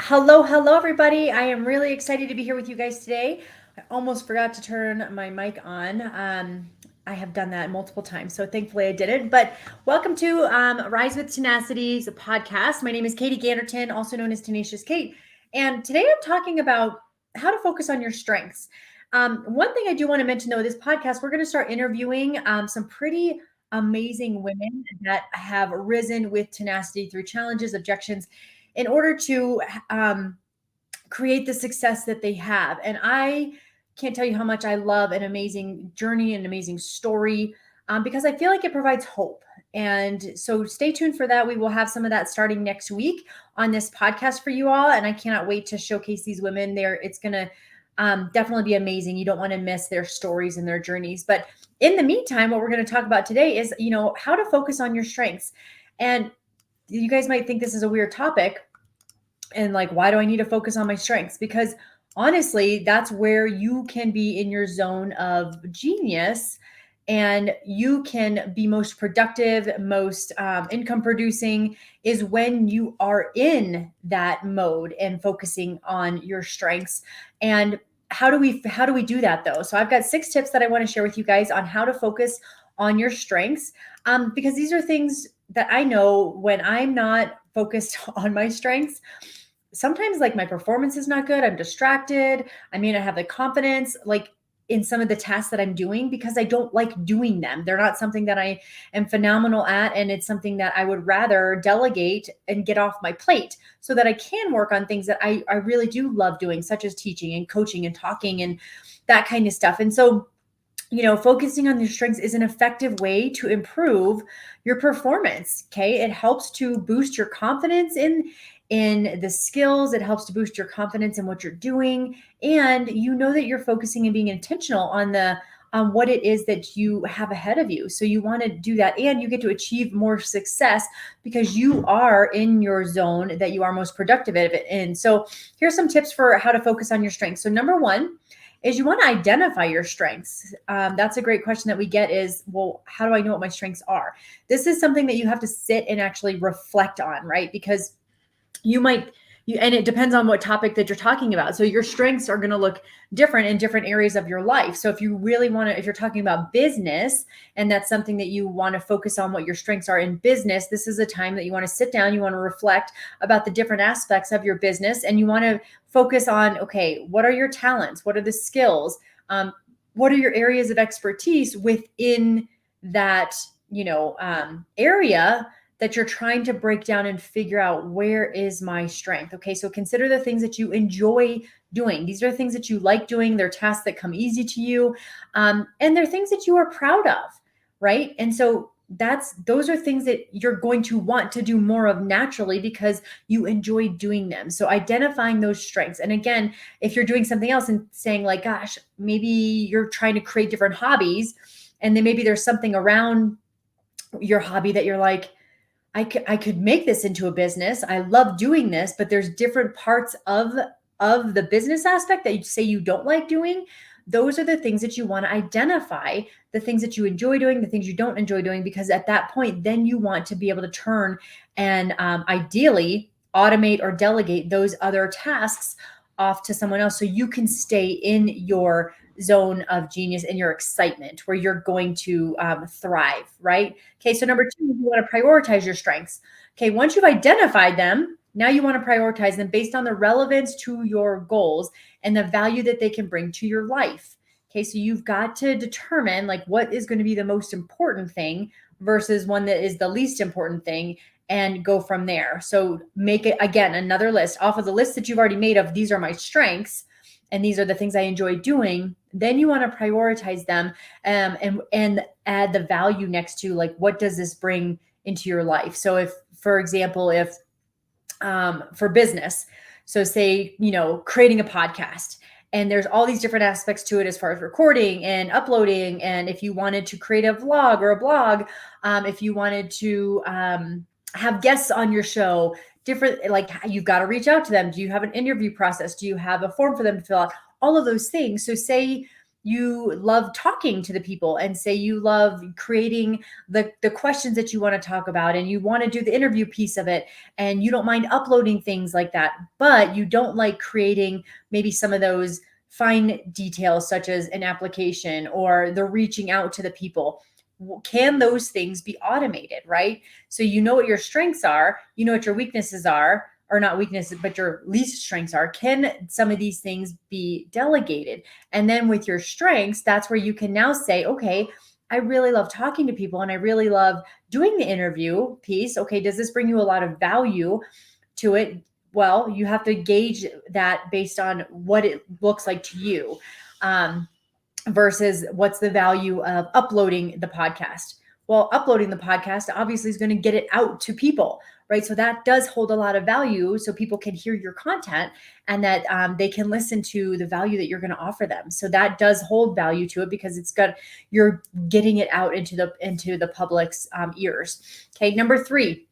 Hello, everybody. I am really excited to be here with you guys today. I almost forgot to turn my mic on. I have done that multiple times, so thankfully I did it. But welcome to Rise with Tenacity's podcast. My name is Katie Ganderton, also known as Tenacious Kate. And today I'm talking about how to focus on your strengths. One thing I do want to mention, though, this podcast, we're going to start interviewing some pretty amazing women that have risen with tenacity through challenges, objections, in order to create the success that they have. And I can't tell you how much I love an amazing journey, an amazing story, because I feel like it provides hope. And so stay tuned for that. We will have some of that starting next week on this podcast for you all. And I cannot wait to showcase these women there. It's going to definitely be amazing. You don't want to miss their stories and their journeys. But in the meantime, what we're going to talk about today is, how to focus on your strengths. And you guys might think this is a weird topic and like, why do I need to focus on my strengths? Because honestly, that's where you can be in your zone of genius and you can be most productive, most income producing is when you are in that mode and focusing on your strengths. And how do we do that though? So I've got 6 tips that I want to share with you guys on how to focus on your strengths, because these are things that I know when I'm not focused on my strengths, sometimes like my performance is not good. I'm distracted. I may not have the confidence like in some of the tasks that I'm doing because I don't like doing them. They're not something that I am phenomenal at. And it's something that I would rather delegate and get off my plate so that I can work on things that I really do love doing, such as teaching and coaching and talking and that kind of stuff. And so focusing on your strengths is an effective way to improve your performance. Okay. It helps to boost your confidence in the skills. It helps to boost your confidence in what you're doing. And you know that you're focusing and being intentional on what it is that you have ahead of you. So you want to do that and you get to achieve more success because you are in your zone that you are most productive at it. And so here's some tips for how to focus on your strengths. So number one, is you want to identify your strengths. That's a great question that we get is, well, how do I know what my strengths are? This is something that you have to sit and actually reflect on, right? Because and it depends on what topic that you're talking about. So your strengths are going to look different in different areas of your life. So if you really want to, if you're talking about business and that's something that you want to focus on what your strengths are in business, this is a time that you want to sit down, you want to reflect about the different aspects of your business and you want to focus on, okay, what are your talents? What are the skills? What are your areas of expertise within that, area that you're trying to break down and figure out where is my strength. Okay, so consider the things that you enjoy doing. These are things that you like doing. They're tasks that come easy to you, and they're things that you are proud of, right? And so those are things that you're going to want to do more of naturally because you enjoy doing them. So identifying those strengths. And again, if you're doing something else and saying like, gosh, maybe you're trying to create different hobbies, and then maybe there's something around your hobby that you're like, I could make this into a business. I love doing this, but there's different parts of the business aspect that you say you don't like doing. Those are the things that you want to identify, the things that you enjoy doing, the things you don't enjoy doing, because at that point, then you want to be able to turn and ideally automate or delegate those other tasks off to someone else so you can stay in your zone of genius and your excitement where you're going to thrive, right? Okay, so number 2, you want to prioritize your strengths. Okay, once you've identified them, now you want to prioritize them based on the relevance to your goals and the value that they can bring to your life. Okay, so you've got to determine like what is going to be the most important thing versus one that is the least important thing and go from there. So make it again another list off of the list that you've already made of these are my strengths and these are the things I enjoy doing. Then you want to prioritize them and add the value next to like what does this bring into your life. So if, for example, if for business, so say creating a podcast, and there's all these different aspects to it as far as recording and uploading, and if you wanted to create a vlog or a blog, if you wanted to have guests on your show, different, like you've got to reach out to them. Do you have an interview process? Do you have a form for them to fill out? All of those things. So say you love talking to the people and say you love creating the questions that you want to talk about and you want to do the interview piece of it and you don't mind uploading things like that, but you don't like creating maybe some of those fine details such as an application or the reaching out to the people. Can those things be automated, right? So you know what your strengths are, you know what your weaknesses are, or not weaknesses, but your least strengths are. Can some of these things be delegated? And then with your strengths, that's where you can now say, okay, I really love talking to people and I really love doing the interview piece. Okay, does this bring you a lot of value to it? Well, you have to gauge that based on what it looks like to you. Versus what's the value of uploading the podcast. Well, uploading the podcast obviously is going to get it out to people, right? So that does hold a lot of value so people can hear your content and that they can listen to the value that you're going to offer them. So that does hold value to it because you're getting it out into the public's ears. Okay, number 3,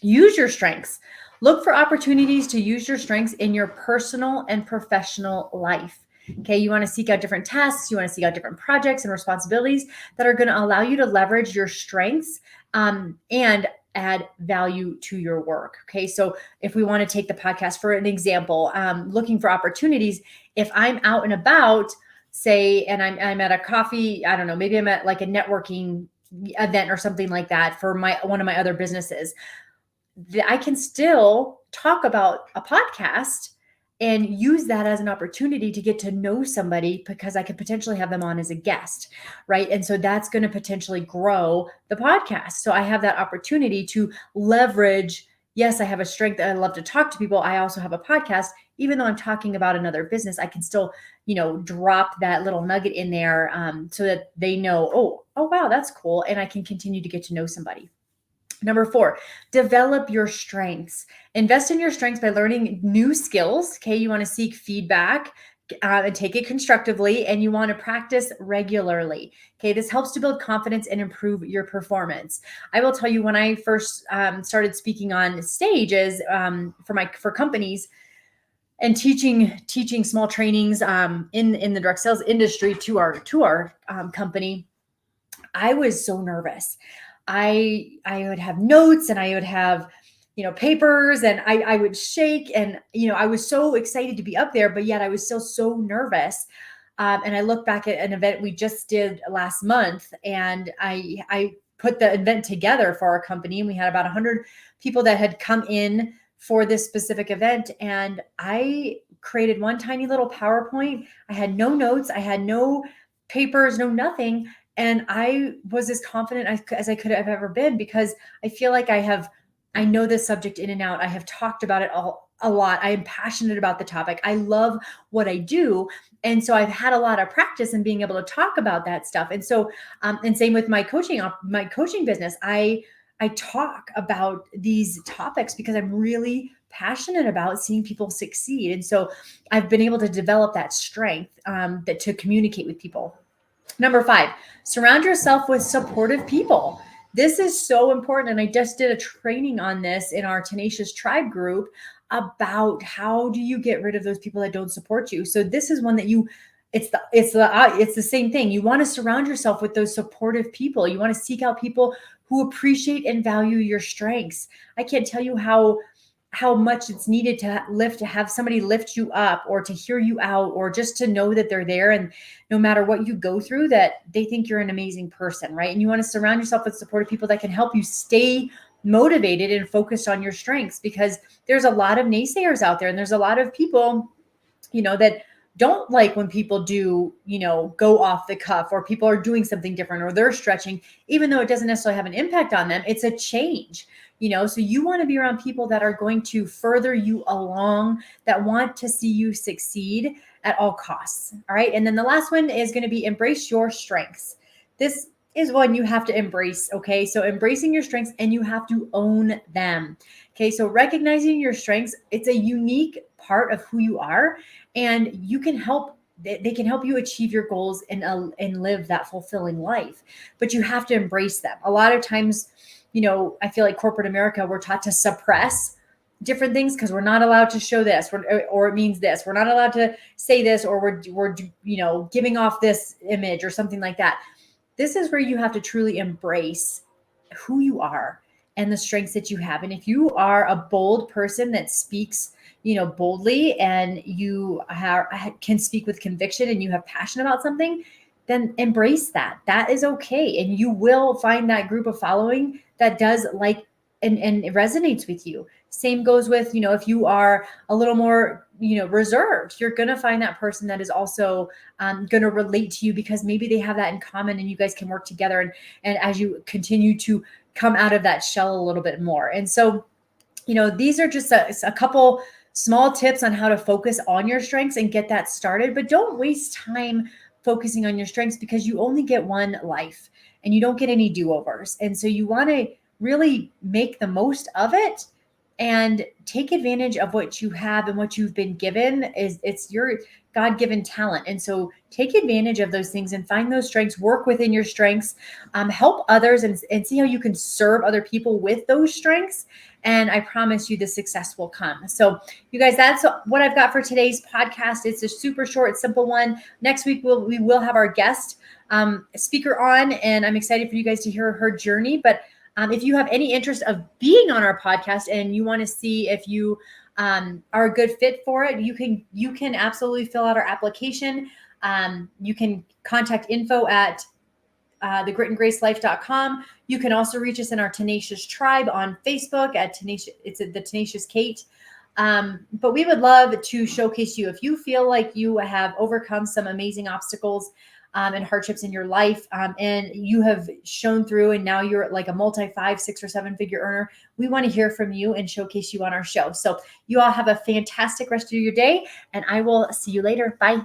use your strengths. Look for opportunities to use your strengths in your personal and professional life. Okay, you want to seek out different tasks, you want to seek out different projects and responsibilities that are going to allow you to leverage your strengths and add value to your work. Okay, so if we want to take the podcast for an example, looking for opportunities, if I'm out and about, say, and I'm at a coffee, I don't know, maybe I'm at like a networking event or something like that for one of my other businesses, I can still talk about a podcast and use that as an opportunity to get to know somebody because I could potentially have them on as a guest, right? And so that's going to potentially grow the podcast. So I have that opportunity to leverage. Yes, I have a strength that I love to talk to people. I also have a podcast. Even though I'm talking about another business, I can still, drop that little nugget in there so that they know, oh, wow, that's cool. And I can continue to get to know somebody. Number 4, develop your strengths. Invest in your strengths by learning new skills. Okay, you want to seek feedback and take it constructively, and you want to practice regularly. Okay, this helps to build confidence and improve your performance. I will tell you, when I first started speaking on stages for companies and teaching small trainings in the direct sales industry to our company, I was so nervous. I would have notes and I would have, papers, and I would shake, and, I was so excited to be up there, but yet I was still so nervous. And I look back at an event we just did last month, and I put the event together for our company, and we had about 100 people that had come in for this specific event. And I created one tiny little PowerPoint. I had no notes. I had no papers, no nothing. And I was as confident as I could have ever been because I feel like I know this subject in and out. I have talked about it a lot. I am passionate about the topic. I love what I do. And so I've had a lot of practice in being able to talk about that stuff. And so, and same with my coaching business. I talk about these topics because I'm really passionate about seeing people succeed. And so I've been able to develop that strength to communicate with people. Number 5, surround yourself with supportive people. This is so important. And I just did a training on this in our Tenacious Tribe group about how do you get rid of those people that don't support you. So this is one that it's the same thing. You want to surround yourself with those supportive people. You want to seek out people who appreciate and value your strengths. I can't tell you how much it's needed to have somebody lift you up or to hear you out or just to know that they're there. And no matter what you go through, that they think you're an amazing person, right? And you want to surround yourself with supportive people that can help you stay motivated and focused on your strengths, because there's a lot of naysayers out there, and there's a lot of people, that don't like when people do, go off the cuff, or people are doing something different, or they're stretching, even though it doesn't necessarily have an impact on them. It's a change, so you want to be around people that are going to further you along, that want to see you succeed at all costs. All right. And then the last one is going to be embrace your strengths. This is one you have to embrace. Okay. So embracing your strengths, and you have to own them. Okay. So recognizing your strengths, it's a unique part of who you are, and they can help you achieve your goals and live that fulfilling life, but you have to embrace them. A lot of times, I feel like corporate America, we're taught to suppress different things because we're not allowed to show this, or it means this. We're not allowed to say this, or we're giving off this image or something like that. This is where you have to truly embrace who you are and the strengths that you have. And if you are a bold person that speaks, boldly, and you can speak with conviction, and you have passion about something, then embrace that. That is okay. And you will find that group of following that does like and it resonates with you. Same goes with, if you are a little more, reserved, you're going to find that person that is also going to relate to you, because maybe they have that in common, and you guys can work together. And as you continue to come out of that shell a little bit more. And so, these are just a couple small tips on how to focus on your strengths and get that started. But don't waste time focusing on your strengths, because you only get one life and you don't get any do-overs. And so you want to really make the most of it and take advantage of what you have and what you've been given. It's your God-given talent. And so take advantage of those things and find those strengths, work within your strengths, help others, and see how you can serve other people with those strengths. And I promise you the success will come. So you guys, that's what I've got for today's podcast. It's a super short, simple one. Next week, we will have our guest speaker on, and I'm excited for you guys to hear her journey. But if you have any interest of being on our podcast and you want to see if you are a good fit for it, you can absolutely fill out our application. You can contact info at thegritandgracelife.com. You can also reach us in our Tenacious Tribe on Facebook at the Tenacious Kate. But we would love to showcase you. If you feel like you have overcome some amazing obstacles and hardships in your life, and you have shown through, and now you're like a multi 5, 6, or 7 figure earner, we want to hear from you and showcase you on our show. So you all have a fantastic rest of your day, and I will see you later. Bye.